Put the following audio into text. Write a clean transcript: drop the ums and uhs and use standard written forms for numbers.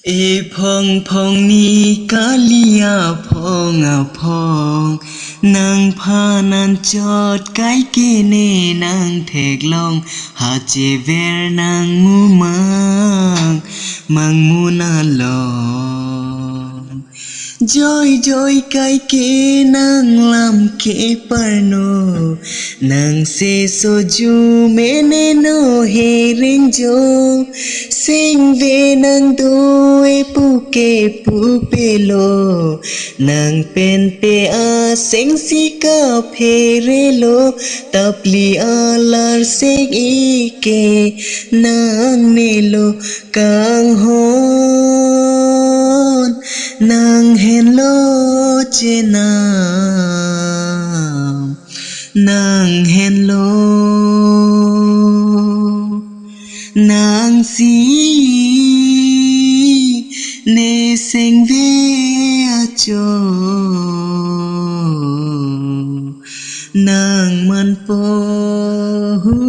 E phong phong ni kalia phong a phong nang pha nan chót cái kia nè nang thẹt long hạ chê ver nang mu mang mu na long Joy joy cái kia nang làm ke parno nang se soju mene no he rinjo sing ve nang do e pu ke pu pelo nang pen pe a sing si ka phe re lo tapli a lar se i ke nang ne lo kang hon nang hello chenam nang hello nang si ne seng ve a cho nang man po